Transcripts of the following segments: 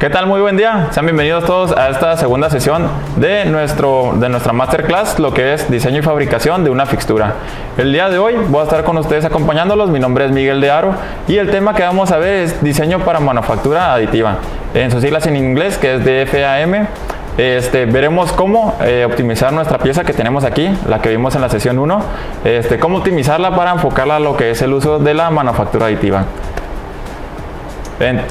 ¿Qué tal? Muy buen día. Sean bienvenidos todos a esta segunda sesión de nuestra masterclass, lo que es diseño y fabricación de una fixtura. El día de hoy voy a estar con ustedes acompañándolos. Mi nombre es Miguel de Aro y el tema que vamos a ver es diseño para manufactura aditiva. En sus siglas en inglés, que es DFAM. Veremos cómo optimizar nuestra pieza que tenemos aquí, la que vimos en la sesión 1, cómo optimizarla para enfocarla a lo que es el uso de la manufactura aditiva.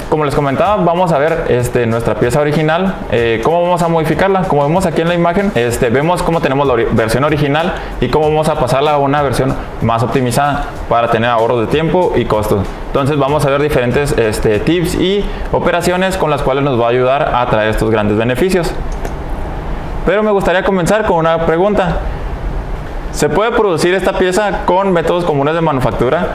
Como les comentaba, vamos a ver nuestra pieza original, cómo vamos a modificarla. Como vemos aquí en la imagen, vemos cómo tenemos la versión original y cómo vamos a pasarla a una versión más optimizada para tener ahorros de tiempo y costos. Entonces vamos a ver diferentes tips y operaciones con las cuales nos va a ayudar a traer estos grandes beneficios. Pero me gustaría comenzar con una pregunta. ¿Se puede producir esta pieza con métodos comunes de manufactura?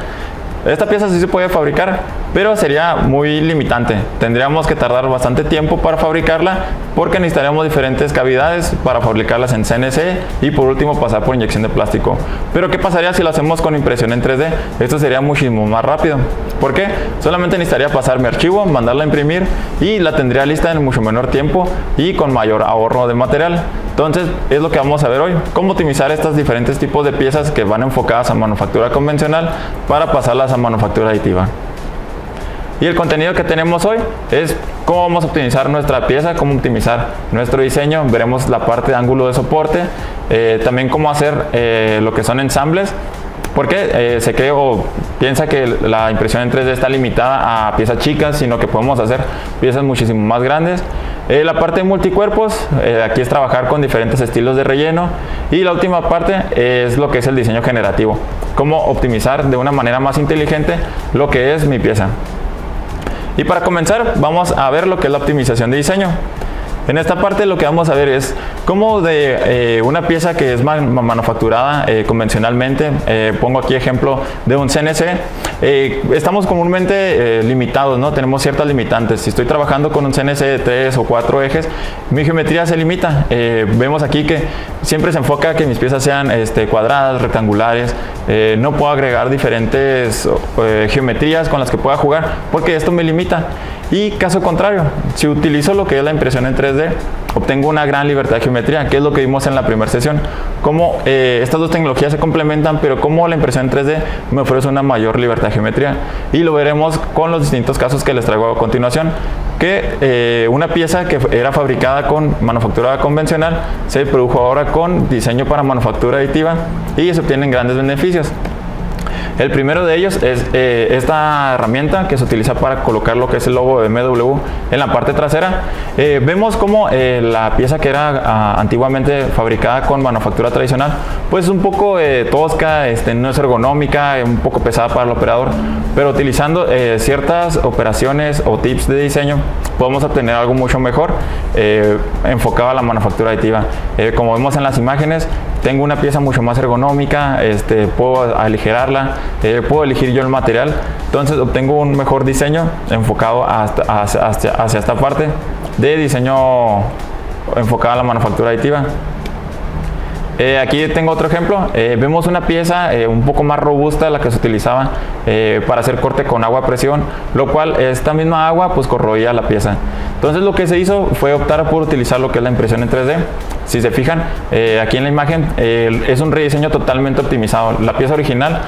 Esta pieza sí se puede fabricar, pero sería muy limitante. Tendríamos que tardar bastante tiempo para fabricarla porque necesitaríamos diferentes cavidades para fabricarlas en CNC y por último pasar por inyección de plástico. Pero ¿qué pasaría si lo hacemos con impresión en 3D? Esto sería muchísimo más rápido. ¿Por qué? Solamente necesitaría pasar mi archivo, mandarla a imprimir y la tendría lista en mucho menor tiempo y con mayor ahorro de material. Entonces es lo que vamos a ver hoy, cómo optimizar estos diferentes tipos de piezas que van enfocadas a manufactura convencional para pasarlas a manufactura aditiva. Y el contenido que tenemos hoy es cómo vamos a optimizar nuestra pieza, cómo optimizar nuestro diseño. Veremos la parte de ángulo de soporte, también cómo hacer lo que son ensambles, porque se cree o piensa que la impresión en 3D está limitada a piezas chicas, sino que podemos hacer piezas muchísimo más grandes. La parte de multicuerpos, aquí es trabajar con diferentes estilos de relleno, y la última parte es lo que es el diseño generativo, cómo optimizar de una manera más inteligente lo que es mi pieza. Y para comenzar vamos a ver lo que es la optimización de diseño. En esta parte lo que vamos a ver es cómo de una pieza que es manufacturada convencionalmente, pongo aquí ejemplo de un CNC, estamos comúnmente limitados, ¿no? Tenemos ciertas limitantes. Si estoy trabajando con un CNC de 3 o 4 ejes, mi geometría se limita. Vemos aquí que siempre se enfoca que mis piezas sean cuadradas, rectangulares. No puedo agregar diferentes geometrías con las que pueda jugar porque esto me limita. Y caso contrario, si utilizo lo que es la impresión en 3D, obtengo una gran libertad de geometría, que es lo que vimos en la primera sesión. Cómo estas dos tecnologías se complementan, pero cómo la impresión en 3D me ofrece una mayor libertad de geometría. Y lo veremos con los distintos casos que les traigo a continuación. Que una pieza que era fabricada con manufactura convencional se produjo ahora con diseño para manufactura aditiva y se obtienen grandes beneficios. El primero de ellos es esta herramienta que se utiliza para colocar lo que es el logo de BMW en la parte trasera. Vemos como la pieza que era antiguamente fabricada con manufactura tradicional, pues es un poco tosca, no es ergonómica, un poco pesada para el operador, pero utilizando ciertas operaciones o tips de diseño podemos obtener algo mucho mejor enfocado a la manufactura aditiva. Como vemos en las imágenes, tengo una pieza mucho más ergonómica, puedo aligerarla, puedo elegir yo el material, entonces obtengo un mejor diseño enfocado hacia esta parte de diseño enfocado a la manufactura aditiva. Aquí tengo otro ejemplo. Vemos una pieza un poco más robusta de la que se utilizaba para hacer corte con agua a presión, lo cual esta misma agua pues corroía la pieza. Entonces lo que se hizo fue optar por utilizar lo que es la impresión en 3D. Si se fijan, aquí en la imagen es un rediseño totalmente optimizado. La pieza original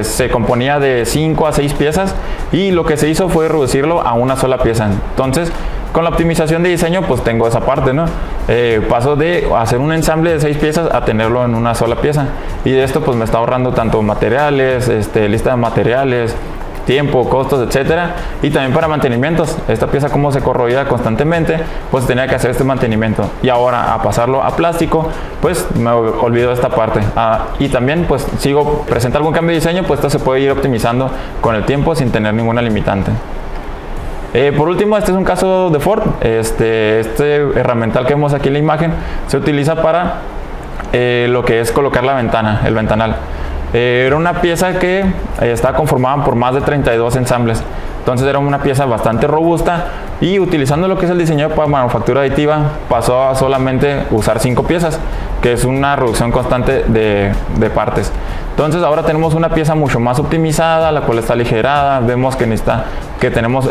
se componía de 5 a 6 piezas y lo que se hizo fue reducirlo a una sola pieza. Entonces con la optimización de diseño pues tengo esa parte, ¿no? Paso de hacer un ensamble de 6 piezas a tenerlo en una sola pieza, y de esto pues me está ahorrando tanto materiales, lista de materiales, tiempo, costos, etcétera, y también para mantenimientos. Esta pieza como se corroía constantemente, pues tenía que hacer este mantenimiento, y ahora a pasarlo a plástico pues me olvido de esta parte. Y también pues sigo presenta algún cambio de diseño, pues esto se puede ir optimizando con el tiempo sin tener ninguna limitante. Por último, este es un caso de Ford. Este herramental que vemos aquí en la imagen se utiliza para lo que es colocar la ventana, el ventanal. Era una pieza que estaba conformada por más de 32 ensambles. Entonces era una pieza bastante robusta, y utilizando lo que es el diseño para manufactura aditiva pasó a solamente usar 5 piezas, que es una reducción constante de partes. Entonces ahora tenemos una pieza mucho más optimizada, la cual está aligerada. Vemos que tenemos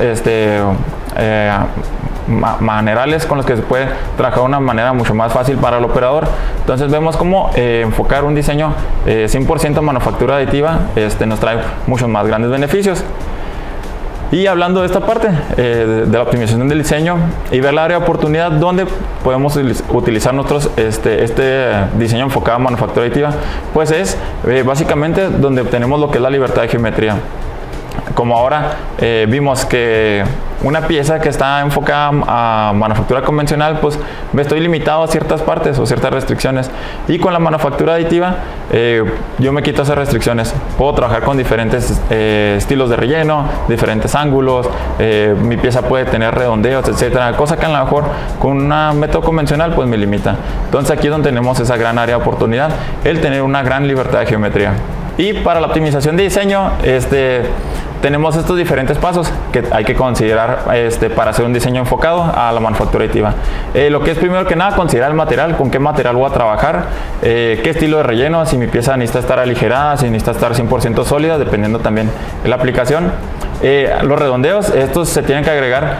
manerales con los que se puede trabajar de una manera mucho más fácil para el operador. Entonces vemos cómo enfocar un diseño 100% manufactura aditiva nos trae muchos más grandes beneficios. Y hablando de esta parte de la optimización del diseño y ver la área de oportunidad donde podemos utilizar nosotros este diseño enfocado en manufactura aditiva, pues es básicamente donde obtenemos lo que es la libertad de geometría. Como ahora vimos que una pieza que está enfocada a manufactura convencional, pues me estoy limitado a ciertas partes o ciertas restricciones, y con la manufactura aditiva yo me quito esas restricciones. Puedo trabajar con diferentes estilos de relleno, diferentes ángulos, mi pieza puede tener redondeos, etcétera, cosa que a lo mejor con un método convencional pues me limita. Entonces aquí es donde tenemos esa gran área de oportunidad, el tener una gran libertad de geometría. Y para la optimización de diseño, tenemos estos diferentes pasos que hay que considerar para hacer un diseño enfocado a la manufactura aditiva. Lo que es primero que nada, considerar el material, con qué material voy a trabajar, qué estilo de relleno, si mi pieza necesita estar aligerada, si necesita estar 100% sólida, dependiendo también de la aplicación. Los redondeos, estos se tienen que agregar,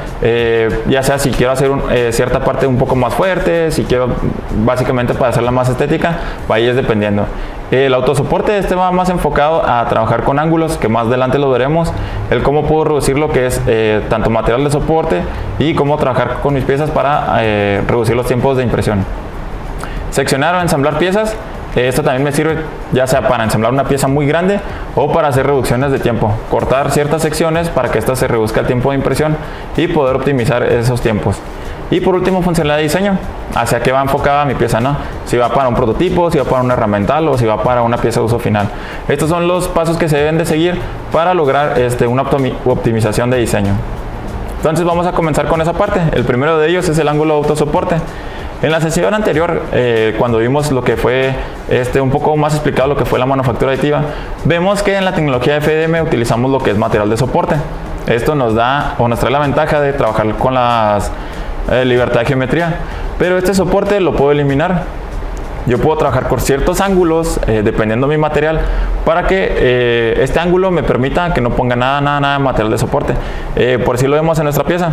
ya sea si quiero hacer cierta parte un poco más fuerte, si quiero básicamente para hacerla más estética, ahí es dependiendo. El autosoporte va más enfocado a trabajar con ángulos, que más adelante lo veremos, el cómo puedo reducir lo que es tanto material de soporte y cómo trabajar con mis piezas para reducir los tiempos de impresión. Seccionar o ensamblar piezas. Esto también me sirve ya sea para ensamblar una pieza muy grande o para hacer reducciones de tiempo, cortar ciertas secciones para que ésta se reduzca el tiempo de impresión y poder optimizar esos tiempos. Y por último, funcionalidad de diseño, hacia qué va enfocada mi pieza, ¿no? Si va para un prototipo, si va para una herramental o si va para una pieza de uso final. Estos son los pasos que se deben de seguir para lograr una optimización de diseño. Entonces vamos a comenzar con esa parte. El primero de ellos es el ángulo de autosoporte. En la sesión anterior, cuando vimos lo que fue un poco más explicado lo que fue la manufactura aditiva, vemos que en la tecnología FDM utilizamos lo que es material de soporte. Esto nos da o nos trae la ventaja de trabajar con la libertad de geometría, pero este soporte lo puedo eliminar. Yo puedo trabajar con ciertos ángulos dependiendo de mi material para que este ángulo me permita que no ponga nada de material de soporte. Por si lo vemos en nuestra pieza.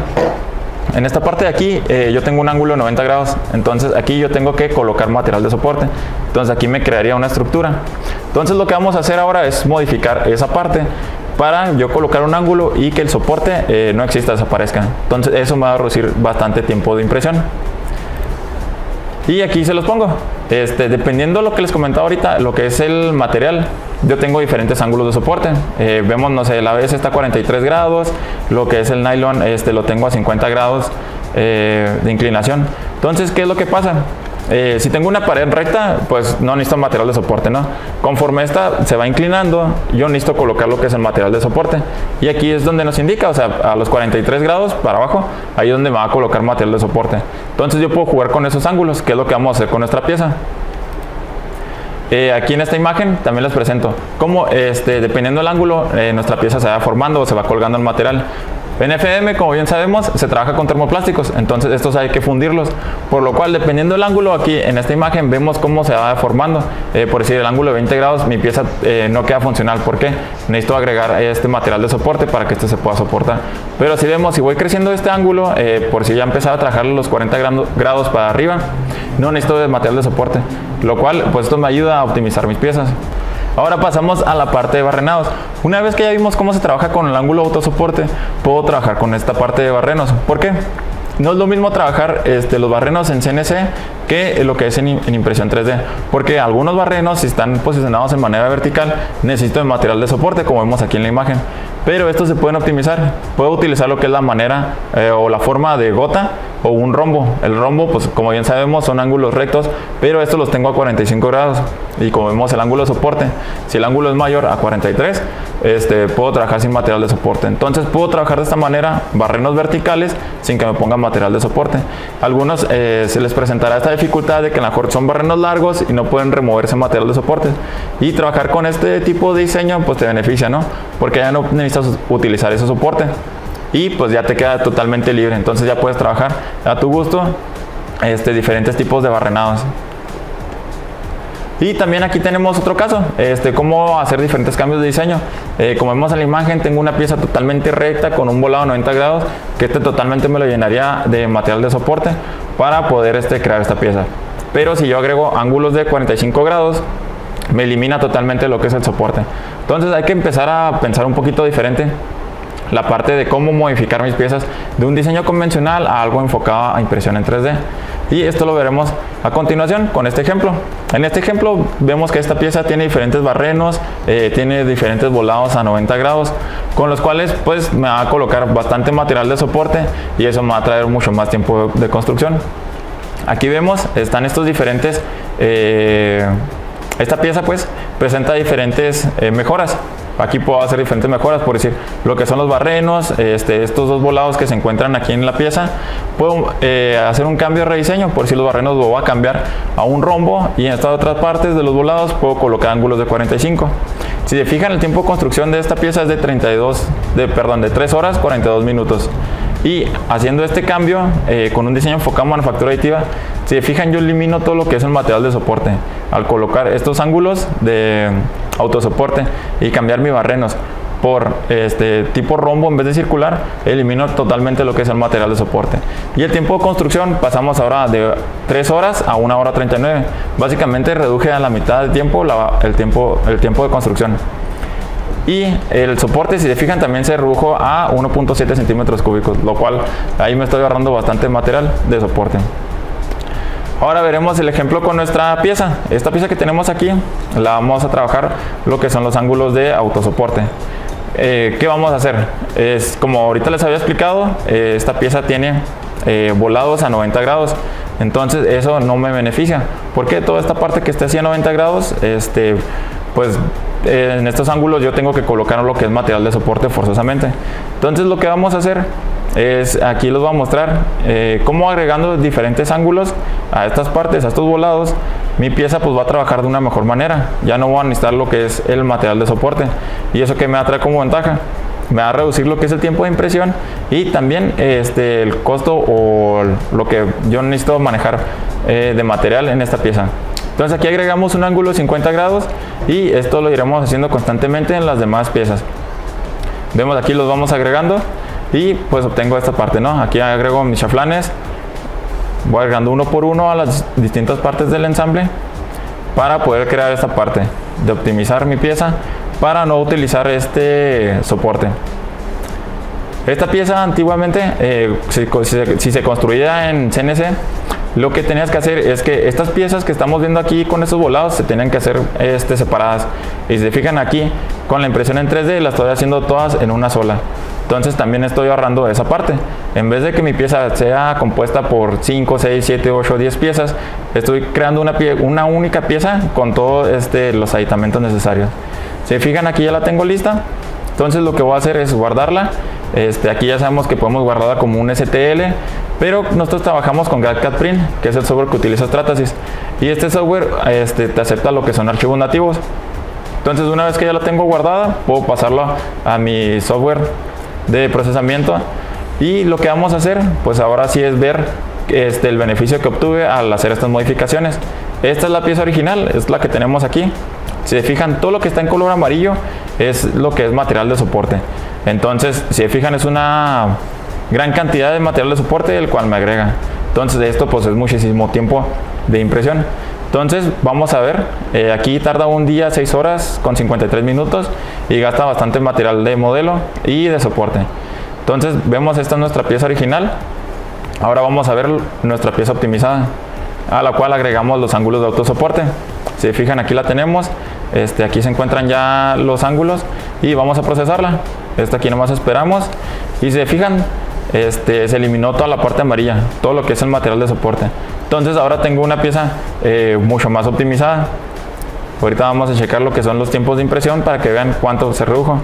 En esta parte de aquí yo tengo un ángulo de 90 grados, entonces aquí yo tengo que colocar material de soporte, entonces aquí me crearía una estructura. Entonces lo que vamos a hacer ahora es modificar esa parte para yo colocar un ángulo y que el soporte no exista, desaparezca. Entonces eso me va a reducir bastante tiempo de impresión. Y aquí se los pongo. Dependiendo de lo que les comentaba ahorita, lo que es el material, yo tengo diferentes ángulos de soporte. Vemos, no sé, la ABS está a 43 grados, lo que es el nylon lo tengo a 50 grados de inclinación. Entonces, ¿qué es lo que pasa? Si tengo una pared recta, pues no necesito material de soporte, ¿no? Conforme esta se va inclinando, yo necesito colocar lo que es el material de soporte. Y aquí es donde nos indica, o sea, a los 43 grados para abajo, ahí es donde me va a colocar material de soporte. Entonces yo puedo jugar con esos ángulos, que es lo que vamos a hacer con nuestra pieza. Aquí en esta imagen también les presento cómo dependiendo del ángulo nuestra pieza se va formando o se va colgando el material. En FDM, como bien sabemos, se trabaja con termoplásticos, entonces estos hay que fundirlos, por lo cual dependiendo del ángulo, aquí en esta imagen vemos cómo se va formando. Por decir, el ángulo de 20 grados mi pieza no queda funcional. ¿Por qué? Necesito agregar este material de soporte para que este se pueda soportar. Pero si vemos, si voy creciendo este ángulo, por si ya empezaba a trabajar los 40 grados para arriba, no necesito de material de soporte, lo cual pues esto me ayuda a optimizar mis piezas. Ahora pasamos a la parte de barrenados. Una vez que ya vimos cómo se trabaja con el ángulo autosoporte, puedo trabajar con esta parte de barrenos. ¿Por qué? No es lo mismo trabajar los barrenos en CNC que lo que es en impresión 3D, porque algunos barrenos, si están posicionados en manera vertical, necesito de material de soporte, como vemos aquí en la imagen, pero estos se pueden optimizar. Puedo utilizar lo que es la manera o la forma de gota o un rombo. El rombo, pues como bien sabemos, son ángulos rectos, pero estos los tengo a 45 grados y como vemos el ángulo de soporte, si el ángulo es mayor a 43, puedo trabajar sin material de soporte. Entonces puedo trabajar de esta manera barrenos verticales sin que me pongan material de soporte. Algunos se les presentará esta dificultad de que a lo mejor son barrenos largos y no pueden removerse material de soporte, y trabajar con este tipo de diseño pues te beneficia, ¿no? Porque ya no necesitas utilizar ese soporte y pues ya te queda totalmente libre. Entonces ya puedes trabajar a tu gusto diferentes tipos de barrenados. Y también aquí tenemos otro caso, cómo hacer diferentes cambios de diseño. Como vemos en la imagen, tengo una pieza totalmente recta con un volado 90 grados, que totalmente me lo llenaría de material de soporte para poder crear esta pieza. Pero si yo agrego ángulos de 45 grados, me elimina totalmente lo que es el soporte. Entonces hay que empezar a pensar un poquito diferente la parte de cómo modificar mis piezas de un diseño convencional a algo enfocado a impresión en 3D. Y esto lo veremos a continuación con este ejemplo. En este ejemplo vemos que esta pieza tiene diferentes barrenos, tiene diferentes volados a 90 grados, con los cuales pues me va a colocar bastante material de soporte y eso me va a traer mucho más tiempo de construcción. Aquí vemos, están estos diferentes, esta pieza pues presenta diferentes mejoras. Aquí puedo hacer diferentes mejoras, por decir, lo que son los barrenos, estos dos volados que se encuentran aquí en la pieza. Puedo hacer un cambio de rediseño, por decir, los barrenos lo voy a cambiar a un rombo y en estas otras partes de los volados puedo colocar ángulos de 45. Si se fijan, el tiempo de construcción de esta pieza es de 3 horas 42 minutos. Y haciendo este cambio con un diseño enfocado en manufactura aditiva, si se fijan, yo elimino todo lo que es el material de soporte al colocar estos ángulos de autosoporte y cambiar mis barrenos por tipo rombo en vez de circular. Elimino totalmente lo que es el material de soporte. Y el tiempo de construcción pasamos ahora de 3 horas a 1 hora 39. Básicamente reduje a la mitad del tiempo el tiempo de construcción. Y el soporte, si se fijan, también se redujo a 1.7 centímetros cúbicos, lo cual ahí me estoy ahorrando bastante material de soporte. Ahora veremos el ejemplo con nuestra pieza. Esta pieza que tenemos aquí la vamos a trabajar lo que son los ángulos de autosoporte. ¿Qué vamos a hacer? Como ahorita les había explicado, esta pieza tiene volados a 90 grados. Entonces eso no me beneficia, porque toda esta parte que esté así a 90 grados, pues en estos ángulos yo tengo que colocar lo que es material de soporte forzosamente. Entonces lo que vamos a hacer es, aquí les voy a mostrar cómo agregando diferentes ángulos a estas partes, a estos volados, mi pieza pues va a trabajar de una mejor manera. Ya no voy a necesitar lo que es el material de soporte, y eso que me va a traer como ventaja, me va a reducir lo que es el tiempo de impresión y también el costo o lo que yo necesito manejar de material en esta pieza. Entonces aquí agregamos un ángulo de 50 grados y esto lo iremos haciendo constantemente en las demás piezas. Vemos aquí, los vamos agregando y pues obtengo esta parte, ¿no? Aquí agrego mis chaflanes, voy agregando uno por uno a las distintas partes del ensamble para poder crear esta parte de optimizar mi pieza para no utilizar este soporte. Esta pieza antiguamente, si se construía en CNC, lo que tenías que hacer es que estas piezas que estamos viendo aquí con estos volados se tenían que hacer separadas. Y si se fijan aquí, con la impresión en 3D las estoy haciendo todas en una sola. Entonces también estoy ahorrando esa parte. En vez de que mi pieza sea compuesta por 5, 6, 7, 8, 10 piezas, estoy creando una única pieza con todos los aditamentos necesarios. Si se fijan, aquí ya la tengo lista. Entonces lo que voy a hacer es guardarla. Aquí ya sabemos que podemos guardarla como un STL, pero nosotros trabajamos con GradCAD Print, que es el software que utiliza Stratasys, y este software te acepta lo que son archivos nativos. Entonces una vez que ya la tengo guardada, puedo pasarlo a mi software de procesamiento, y lo que vamos a hacer pues ahora sí es ver el beneficio que obtuve al hacer estas modificaciones. Esta es la pieza original, es la que tenemos aquí. Si se fijan, todo lo que está en color amarillo es lo que es material de soporte. Entonces, si se fijan, es una gran cantidad de material de soporte el cual me agrega. Entonces, esto pues es muchísimo tiempo de impresión. Entonces, vamos a ver, aquí tarda un día 6 horas con 53 minutos y gasta bastante material de modelo y de soporte. Entonces, vemos, esta es nuestra pieza original. Ahora vamos a ver nuestra pieza optimizada, a la cual agregamos los ángulos de autosoporte. Si se fijan, aquí la tenemos. Aquí se encuentran ya los ángulos y vamos a procesarla. Aquí nomás esperamos y si se fijan, se eliminó toda la parte amarilla, todo lo que es el material de soporte. Entonces ahora tengo una pieza mucho más optimizada. Ahorita vamos a checar lo que son los tiempos de impresión para que vean cuánto se redujo.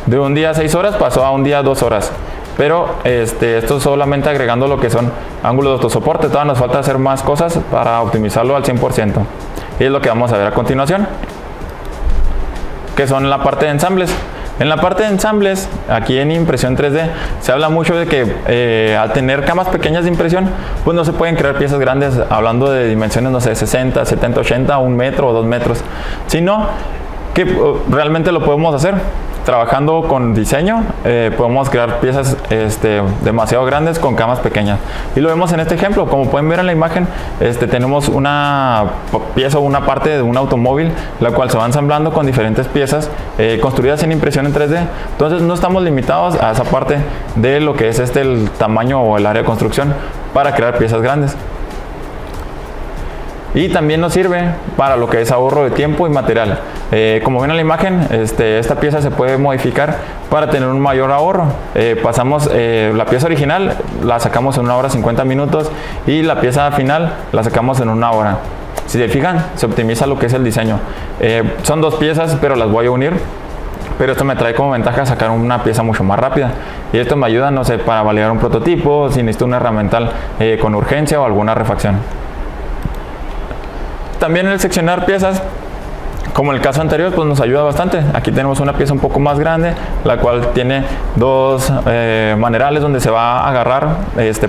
De un día 6 horas pasó a un día 2 horas. Pero esto solamente agregando lo que son ángulos de autosoporte. Todavía nos falta hacer más cosas para optimizarlo al 100%. Y es lo que vamos a ver a continuación, que son la parte de ensambles. En la parte de ensambles, aquí en impresión 3D, se habla mucho de que al tener camas pequeñas de impresión, pues no se pueden crear piezas grandes, hablando de dimensiones, no sé, 60, 70, 80, 1 metro o 2 metros, sino que realmente lo podemos hacer. Trabajando con diseño, podemos crear piezas demasiado grandes con camas pequeñas. Y lo vemos en este ejemplo. Como pueden ver en la imagen, tenemos una pieza o una parte de un automóvil, la cual se va ensamblando con diferentes piezas construidas en impresión en 3D. Entonces no estamos limitados a esa parte de lo que es el tamaño o el área de construcción para crear piezas grandes. Y también nos sirve para lo que es ahorro de tiempo y material. Como ven en la imagen, esta pieza se puede modificar para tener un mayor ahorro. Pasamos la pieza original, la sacamos en 1 hora 50 minutos y la pieza final la sacamos en 1 hora. Si se fijan, se optimiza lo que es el diseño. Son 2 piezas, pero las voy a unir. Pero esto me trae como ventaja sacar una pieza mucho más rápida. Y esto me ayuda, no sé, para validar un prototipo, si necesito una herramienta con urgencia o alguna refacción. También el seccionar piezas, como en el caso anterior, pues nos ayuda bastante. Aquí tenemos una pieza un poco más grande, la cual tiene 2 manerales donde se va a agarrar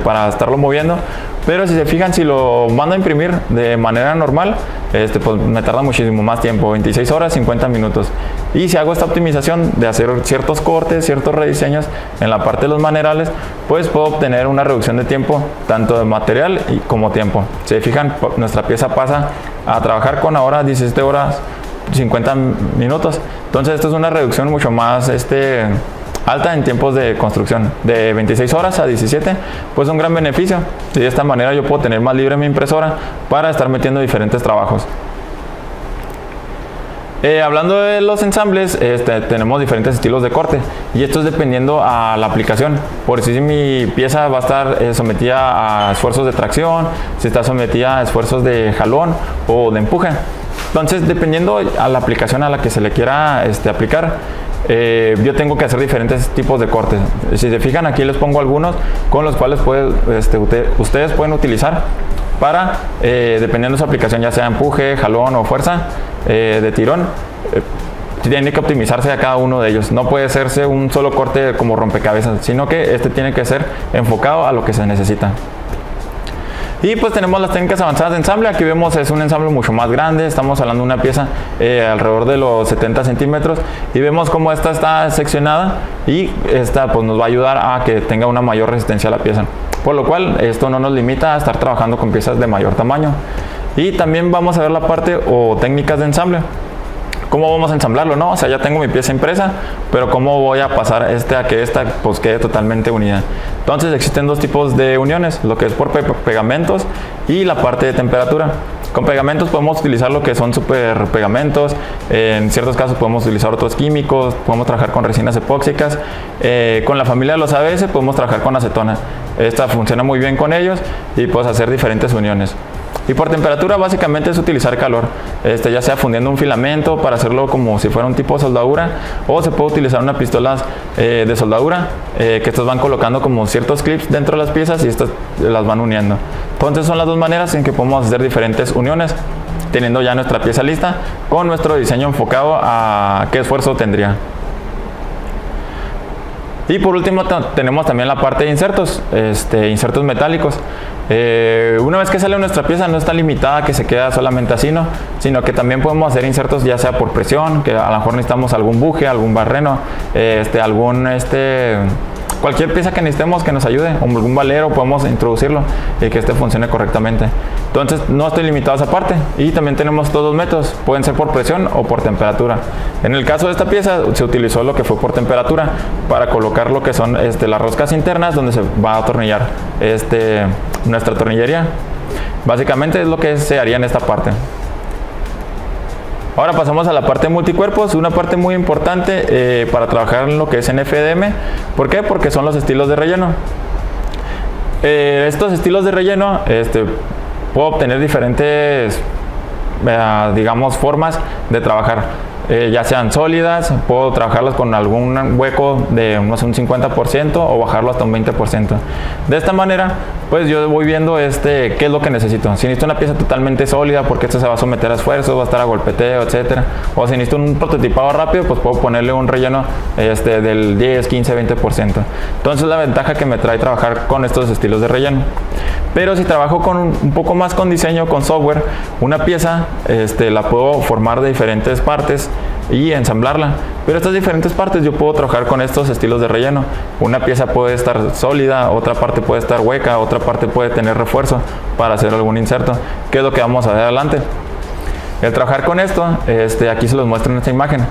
para estarlo moviendo. Pero si se fijan, si lo mando a imprimir de manera normal, pues me tarda muchísimo más tiempo, 26 horas 50 minutos. Y si hago esta optimización de hacer ciertos cortes, ciertos rediseños en la parte de los manerales, pues puedo obtener una reducción de tiempo, tanto de material como tiempo. Si se fijan, nuestra pieza pasa a trabajar con ahora 17 horas 50 minutos. Entonces esto es una reducción mucho más alta en tiempos de construcción, de 26 horas a 17, pues un gran beneficio. Y de esta manera yo puedo tener más libre mi impresora para estar metiendo diferentes trabajos. Hablando de los ensambles, tenemos diferentes estilos de corte y esto es dependiendo a la aplicación. Por si mi pieza va a estar sometida a esfuerzos de tracción, si está sometida a esfuerzos de jalón o de empuje. Entonces, dependiendo a la aplicación a la que se le quiera aplicar, yo tengo que hacer diferentes tipos de cortes. Si se fijan, aquí les pongo algunos con los cuales ustedes pueden utilizar para, dependiendo de su aplicación, ya sea empuje, jalón o fuerza de tirón, tiene que optimizarse a cada uno de ellos. No puede hacerse un solo corte como rompecabezas, sino que tiene que ser enfocado a lo que se necesita. Y pues tenemos las técnicas avanzadas de ensamble. Aquí vemos es un ensamble mucho más grande. Estamos hablando de una pieza alrededor de los 70 centímetros y vemos cómo esta está seccionada y esta pues nos va a ayudar a que tenga una mayor resistencia a la pieza, por lo cual esto no nos limita a estar trabajando con piezas de mayor tamaño. Y también vamos a ver la parte o técnicas de ensamble. ¿Cómo vamos a ensamblarlo? ¿No? O sea, ya tengo mi pieza impresa, pero ¿cómo voy a pasar a que esta pues quede totalmente unida? Entonces existen 2 tipos de uniones, lo que es por pegamentos y la parte de temperatura. Con pegamentos podemos utilizar lo que son super pegamentos, en ciertos casos podemos utilizar otros químicos, podemos trabajar con resinas epóxicas, con la familia de los ABS podemos trabajar con acetona. Esta funciona muy bien con ellos y puedes hacer diferentes uniones. Y por temperatura básicamente es utilizar calor, ya sea fundiendo un filamento para hacerlo como si fuera un tipo de soldadura, o se puede utilizar unas pistolas de soldadura que estas van colocando como ciertos clips dentro de las piezas y estas las van uniendo. Entonces son las 2 maneras en que podemos hacer diferentes uniones, teniendo ya nuestra pieza lista con nuestro diseño enfocado a qué esfuerzo tendría. Y por último tenemos también la parte de insertos, insertos metálicos. Una vez que sale nuestra pieza no está limitada a que se queda solamente así, ¿no? Sino que también podemos hacer insertos ya sea por presión, que a lo mejor necesitamos algún buje, algún barreno, cualquier pieza que necesitemos que nos ayude, o algún valero podemos introducirlo y que funcione correctamente. Entonces no estoy limitado a esa parte. Y también tenemos estos 2 métodos, pueden ser por presión o por temperatura. En el caso de esta pieza se utilizó lo que fue por temperatura para colocar lo que son las roscas internas donde se va a atornillar nuestra tornillería. Básicamente es lo que se haría en esta parte. Ahora pasamos a la parte de multicuerpos, una parte muy importante para trabajar en lo que es en FDM. ¿Por qué? Porque son los estilos de relleno. Estos estilos de relleno, puedo obtener diferentes, digamos, formas de trabajar. Ya sean sólidas, puedo trabajarlas con algún hueco de no sé, un 50% o bajarlo hasta un 20%. De esta manera pues yo voy viendo qué es lo que necesito. Si necesito una pieza totalmente sólida, porque esta se va a someter a esfuerzos, va a estar a golpeteo, etcétera. O si necesito un prototipado rápido, pues puedo ponerle un relleno del 10, 15, 20%. Entonces la ventaja que me trae trabajar con estos estilos de relleno. Pero si trabajo con un poco más con diseño, con software, una pieza la puedo formar de diferentes partes y ensamblarla. Pero estas diferentes partes yo puedo trabajar con estos estilos de relleno. Una pieza puede estar sólida, otra parte puede estar hueca, otra parte puede tener refuerzo para hacer algún inserto, que es lo que vamos a ver adelante. El trabajar con esto, aquí se los muestro en esta imagen.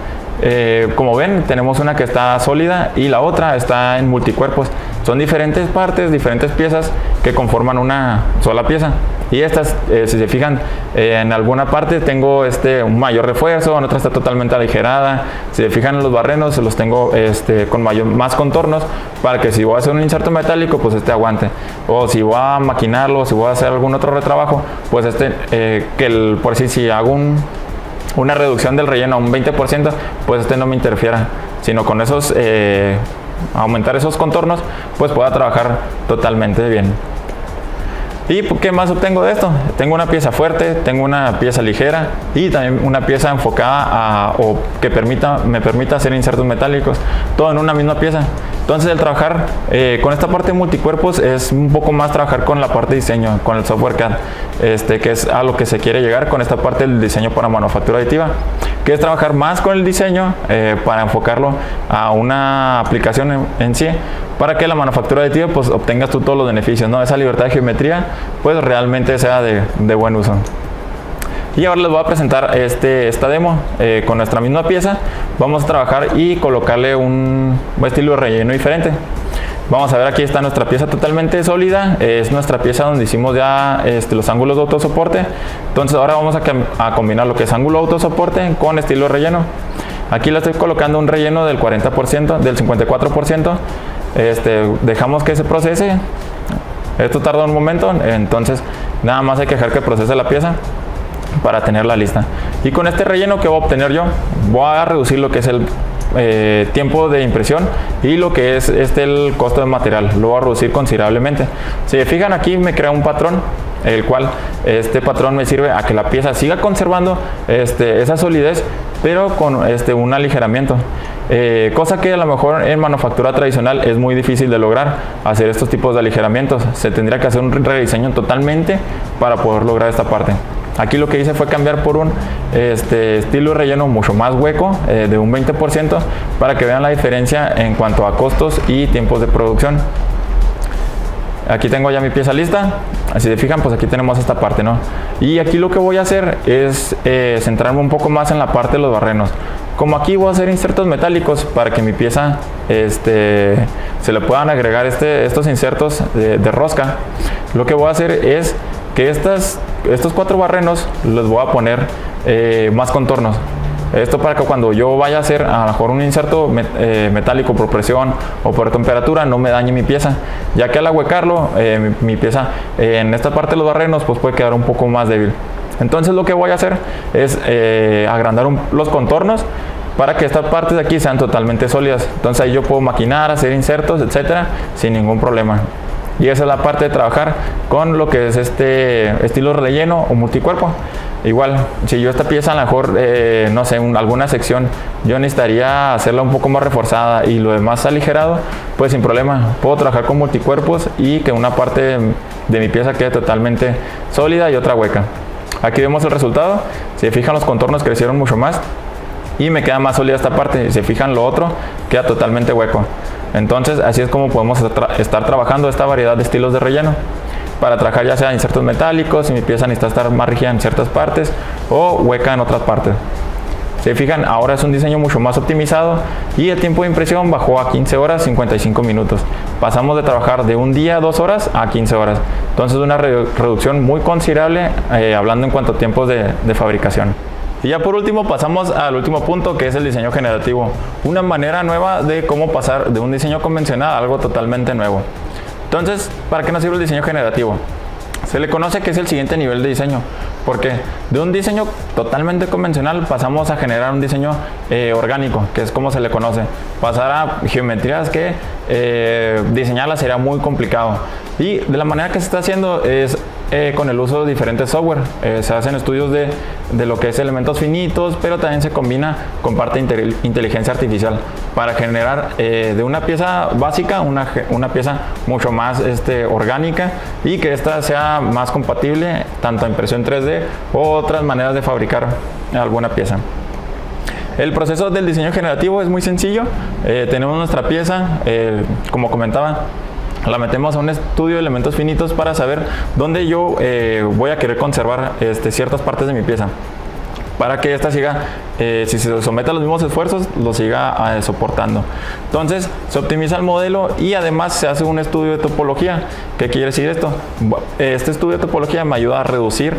Como ven, tenemos una que está sólida y la otra está en multicuerpos. Son diferentes partes, diferentes piezas que conforman una sola pieza. Y estas, si se fijan, en alguna parte tengo un mayor refuerzo, en otra está totalmente aligerada. Si se fijan en los barrenos, los tengo con más contornos para que si voy a hacer un inserto metálico, pues aguante. O si voy a maquinarlo, si voy a hacer algún otro retrabajo, pues por decir, si hago una reducción del relleno a un 20%, pues no me interfiera, sino con esos aumentar esos contornos, pues pueda trabajar totalmente bien. ¿Y qué más obtengo de esto? Tengo una pieza fuerte, tengo una pieza ligera y también una pieza enfocada o que me permita hacer insertos metálicos, todo en una misma pieza. Entonces el trabajar con esta parte de multicuerpos es un poco más trabajar con la parte de diseño, con el software CAD, que es a lo que se quiere llegar con esta parte del diseño para manufactura aditiva, que es trabajar más con el diseño para enfocarlo a una aplicación en sí, para que la manufactura aditiva pues obtengas tú todos los beneficios, ¿no? Esa libertad de geometría pues realmente sea de buen uso. Y ahora les voy a presentar esta demo con nuestra misma pieza. Vamos a trabajar y colocarle un estilo de relleno diferente. Vamos a ver, aquí está nuestra pieza totalmente sólida, es nuestra pieza donde hicimos ya los ángulos de autosoporte. Entonces ahora vamos a combinar lo que es ángulo de autosoporte con estilo de relleno. Aquí le estoy colocando un relleno del 40%, del 54%. Dejamos que se procese. Esto tarda un momento, entonces nada más hay que dejar que procese la pieza para tenerla lista. Y con este relleno que voy a obtener yo, voy a reducir lo que es el tiempo de impresión y lo que es el costo de material, lo voy a reducir considerablemente. Si se fijan, aquí me crea un patrón, el cual este patrón me sirve a que la pieza siga conservando esa solidez, pero con un aligeramiento, cosa que a lo mejor en manufactura tradicional es muy difícil de lograr, hacer estos tipos de aligeramientos. Se tendría que hacer un rediseño totalmente para poder lograr esta parte. Aquí lo que hice fue cambiar por un estilo de relleno mucho más hueco, de un 20%, para que vean la diferencia en cuanto a costos y tiempos de producción. Aquí tengo ya mi pieza lista. Si se fijan, pues aquí tenemos esta parte, ¿no? Y aquí lo que voy a hacer es centrarme un poco más en la parte de los barrenos. Como aquí voy a hacer insertos metálicos para que mi pieza se le puedan agregar estos insertos de rosca, lo que voy a hacer es que estos 4 barrenos los voy a poner más contornos. Esto para que cuando yo vaya a hacer a lo mejor un inserto metálico por presión o por temperatura no me dañe mi pieza, ya que al ahuecarlo mi pieza en esta parte de los barrenos pues puede quedar un poco más débil. Entonces lo que voy a hacer es agrandar los contornos para que estas partes de aquí sean totalmente sólidas. Entonces ahí yo puedo maquinar, hacer insertos, etcétera, sin ningún problema. Y esa es la parte de trabajar con lo que es estilo relleno o multicuerpo. Igual, si yo esta pieza a lo mejor, no sé, alguna sección, yo necesitaría hacerla un poco más reforzada y lo demás aligerado, pues sin problema, puedo trabajar con multicuerpos y que una parte de mi pieza quede totalmente sólida y otra hueca. Aquí vemos el resultado. Si se fijan, los contornos crecieron mucho más y me queda más sólida esta parte. Si se fijan, lo otro queda totalmente hueco. Entonces así es como podemos estar trabajando esta variedad de estilos de relleno para trabajar ya sea insertos metálicos, si mi pieza necesita estar más rígida en ciertas partes o hueca en otras partes. Si fijan, ahora es un diseño mucho más optimizado y el tiempo de impresión bajó a 15 horas 55 minutos. Pasamos de trabajar de un día 2 horas a 15 horas. Entonces una reducción muy considerable hablando en cuanto a tiempos de fabricación. Y ya por último pasamos al último punto, que es el diseño generativo. Una manera nueva de cómo pasar de un diseño convencional a algo totalmente nuevo. Entonces, ¿para qué nos sirve el diseño generativo? Se le conoce que es el siguiente nivel de diseño. Porque de un diseño totalmente convencional pasamos a generar un diseño orgánico, que es como se le conoce. Pasar a geometrías que diseñarlas sería muy complicado. Y de la manera que se está haciendo es con el uso de diferentes software. Se hacen estudios de lo que es elementos finitos, pero también se combina con parte de inteligencia artificial para generar de una pieza básica una pieza mucho más orgánica, y que esta sea más compatible tanto a impresión 3D o otras maneras de fabricar alguna pieza. El proceso del diseño generativo es muy sencillo. Tenemos nuestra pieza, como comentaba, la metemos a un estudio de elementos finitos para saber dónde yo voy a querer conservar ciertas partes de mi pieza, para que esta siga, si se somete a los mismos esfuerzos, lo siga soportando. Entonces se optimiza el modelo y además se hace un estudio de topología. ¿Qué quiere decir esto? Este estudio de topología me ayuda a reducir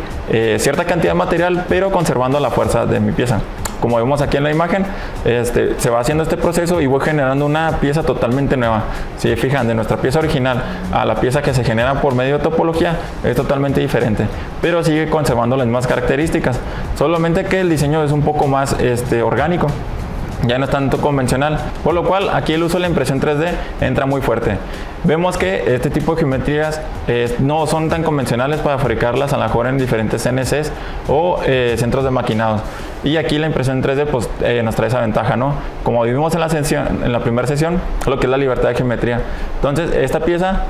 cierta cantidad de material, pero conservando la fuerza de mi pieza. Como vemos aquí en la imagen, se va haciendo este proceso y voy generando una pieza totalmente nueva. Si se fijan, de nuestra pieza original a la pieza que se genera por medio de topología es totalmente diferente, pero sigue conservando las mismas características, solamente que el diseño es un poco más orgánico, ya no es tanto convencional, por lo cual aquí el uso de la impresión 3D entra muy fuerte. Vemos que este tipo de geometrías no son tan convencionales para fabricarlas a lo mejor en diferentes CNCs o centros de maquinados. Y aquí la impresión 3D pues, nos trae esa ventaja, ¿no? Como vimos en la primera sesión, lo que es la libertad de geometría. Entonces, esta pieza,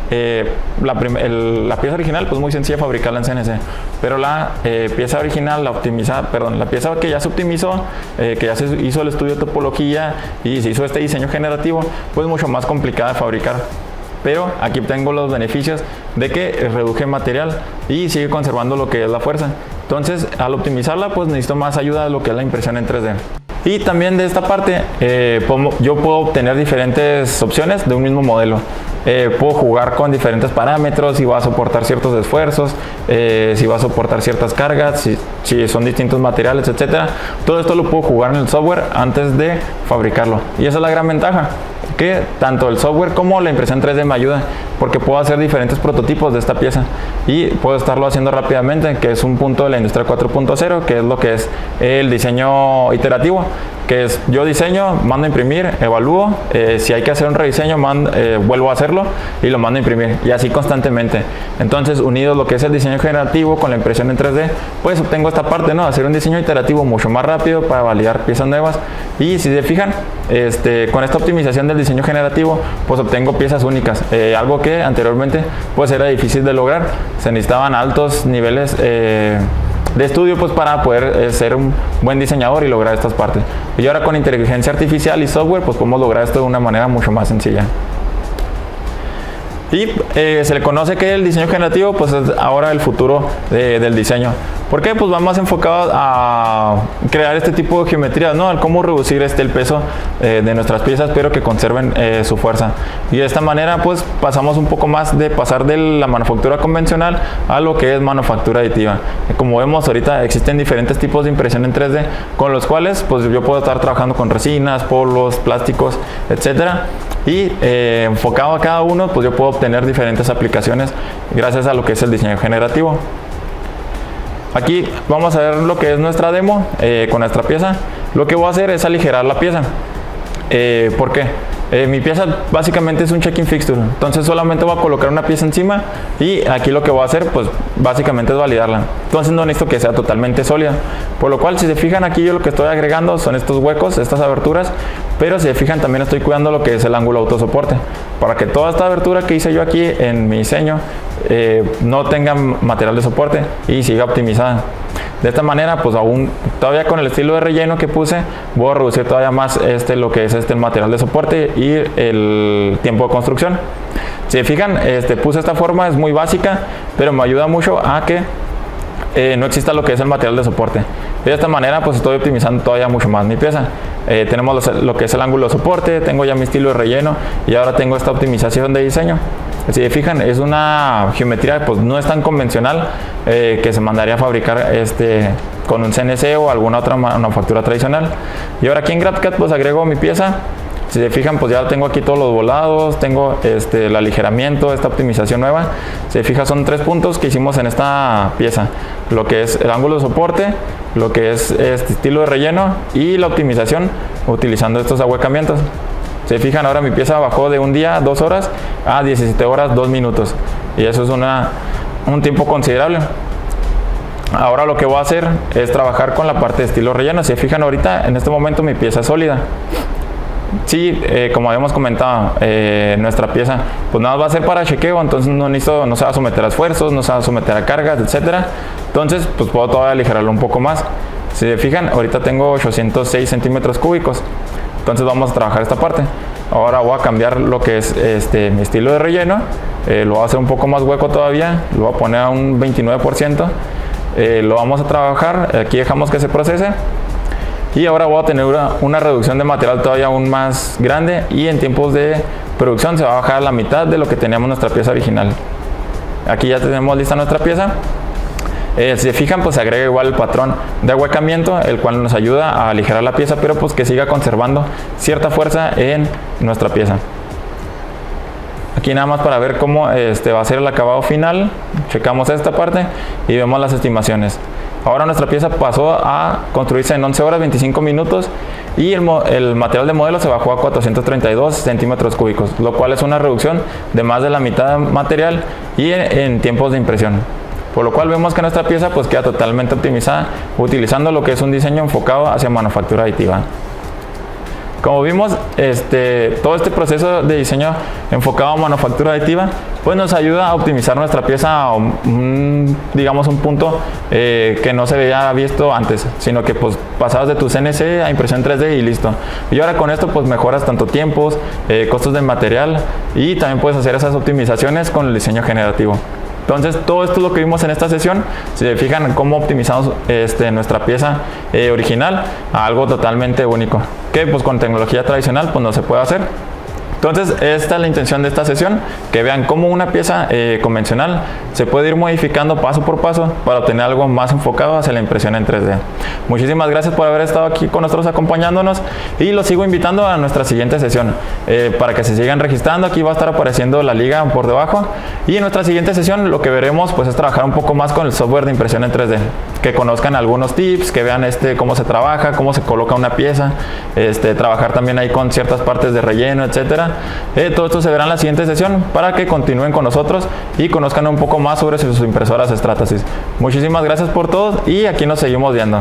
la pieza original, pues muy sencilla fabricarla en CNC. Pero la pieza original, la pieza que ya se optimizó, que ya se hizo el estudio de topología y se hizo este diseño generativo, pues mucho más complicada de fabricar. Pero aquí tengo los beneficios de que reduje material y sigue conservando lo que es la fuerza. Entonces, al optimizarla, pues necesito más ayuda de lo que es la impresión en 3D. Y también de esta parte, yo puedo obtener diferentes opciones de un mismo modelo. Puedo jugar con diferentes parámetros, si va a soportar ciertos esfuerzos, si va a soportar ciertas cargas, si son distintos materiales, etcétera. Todo esto lo puedo jugar en el software antes de fabricarlo. Y esa es la gran ventaja, que tanto el software como la impresión 3D me ayuda, porque puedo hacer diferentes prototipos de esta pieza y puedo estarlo haciendo rápidamente, que es un punto de la industria 4.0, que es lo que es el diseño iterativo, que es yo diseño, mando a imprimir, evalúo, si hay que hacer un rediseño, vuelvo a hacerlo y lo mando a imprimir, y así constantemente. Entonces, unido lo que es el diseño generativo con la impresión en 3D, pues obtengo esta parte, ¿no? Hacer un diseño iterativo mucho más rápido para validar piezas nuevas. Y si se fijan, con esta optimización del diseño generativo, pues obtengo piezas únicas, algo que anteriormente pues era difícil de lograr. Se necesitaban altos niveles de estudio pues para poder ser un buen diseñador y lograr estas partes. Y ahora con inteligencia artificial y software pues podemos lograr esto de una manera mucho más sencilla. Y se le conoce que el diseño generativo pues es ahora el futuro del diseño. ¿Por qué? Pues va más enfocado a crear este tipo de geometrías, ¿no? Al cómo reducir el peso de nuestras piezas, pero que conserven su fuerza. Y de esta manera pues pasamos un poco más de pasar de la manufactura convencional a lo que es manufactura aditiva. Como vemos ahorita existen diferentes tipos de impresión en 3D, con los cuales pues yo puedo estar trabajando con resinas, polos, plásticos, etcétera. Y enfocado a cada uno pues yo puedo obtener diferentes aplicaciones gracias a lo que es el diseño generativo. Aquí vamos a ver lo que es nuestra demo con nuestra pieza. Lo que voy a hacer es aligerar la pieza. ¿Por qué? Mi pieza básicamente es un check-in fixture, entonces solamente voy a colocar una pieza encima y aquí lo que voy a hacer pues básicamente es validarla. Entonces no necesito que sea totalmente sólida, por lo cual si se fijan aquí yo lo que estoy agregando son estos huecos, estas aberturas, pero si se fijan también estoy cuidando lo que es el ángulo de autosoporte, para que toda esta abertura que hice yo aquí en mi diseño no tenga material de soporte y siga optimizada. De esta manera, pues aún todavía con el estilo de relleno que puse, voy a reducir todavía más lo que es el material de soporte y el tiempo de construcción. Si se fijan, puse esta forma, es muy básica, pero me ayuda mucho a que no exista lo que es el material de soporte. De esta manera, pues estoy optimizando todavía mucho más mi pieza. Tenemos lo que es el ángulo de soporte, tengo ya mi estilo de relleno y ahora tengo esta optimización de diseño. Si se fijan, es una geometría pues no es tan convencional que se mandaría a fabricar con un CNC o alguna otra manufactura tradicional. Y ahora aquí en GrabCAD pues agrego mi pieza, Si se fijan, pues ya tengo aquí todos los volados, tengo el aligeramiento, esta optimización nueva. Si se fijan, son 3 puntos que hicimos en esta pieza, lo que es el ángulo de soporte, lo que es este estilo de relleno y la optimización utilizando estos ahuecamientos. Si se fijan, ahora mi pieza bajó de un día, 2 horas, a 17 horas, 2 minutos. Y eso es un tiempo considerable. Ahora lo que voy a hacer es trabajar con la parte de estilo relleno. Si se fijan, ahorita en este momento mi pieza es sólida. Sí, como habíamos comentado, nuestra pieza pues nada más va a ser para chequeo, entonces no se va a someter a esfuerzos, no se va a someter a cargas, etcétera. Entonces pues puedo todavía aligerarlo un poco más. Si se fijan, ahorita tengo 806 centímetros cúbicos, entonces vamos a trabajar esta parte. Ahora voy a cambiar lo que es mi estilo de relleno, lo voy a hacer un poco más hueco todavía, lo voy a poner a un 29%, lo vamos a trabajar, aquí dejamos que se procese. Y ahora voy a tener una reducción de material todavía aún más grande, y en tiempos de producción se va a bajar a la mitad de lo que teníamos nuestra pieza original. Aquí ya tenemos lista nuestra pieza. Si se fijan, pues se agrega igual el patrón de ahuecamiento, el cual nos ayuda a aligerar la pieza, pero pues que siga conservando cierta fuerza en nuestra pieza. Aquí nada más para ver cómo va a ser el acabado final, checamos esta parte y vemos las estimaciones. Ahora nuestra pieza pasó a construirse en 11 horas 25 minutos y el material de modelo se bajó a 432 centímetros cúbicos, lo cual es una reducción de más de la mitad de material y en tiempos de impresión. Por lo cual vemos que nuestra pieza pues queda totalmente optimizada utilizando lo que es un diseño enfocado hacia manufactura aditiva. Como vimos, todo este proceso de diseño enfocado a manufactura aditiva pues nos ayuda a optimizar nuestra pieza a digamos un punto que no se había visto antes, sino que pues pasabas de tu CNC a impresión 3D y listo. Y ahora con esto pues mejoras tanto tiempos, costos de material, y también puedes hacer esas optimizaciones con el diseño generativo. Entonces todo esto es lo que vimos en esta sesión. Si se fijan cómo optimizamos nuestra pieza original a algo totalmente único, que pues con tecnología tradicional pues no se puede hacer. Entonces esta es la intención de esta sesión, que vean cómo una pieza convencional se puede ir modificando paso por paso para obtener algo más enfocado hacia la impresión en 3D. Muchísimas gracias por haber estado aquí con nosotros acompañándonos, y los sigo invitando a nuestra siguiente sesión para que se sigan registrando. Aquí va a estar apareciendo la liga por debajo, y en nuestra siguiente sesión lo que veremos pues es trabajar un poco más con el software de impresión en 3D, que conozcan algunos tips, que vean cómo se trabaja, cómo se coloca una pieza, trabajar también ahí con ciertas partes de relleno, etcétera. Todo esto se verá en la siguiente sesión para que continúen con nosotros y conozcan un poco más sobre sus impresoras Stratasys. Muchísimas gracias por todo, y aquí nos seguimos viendo.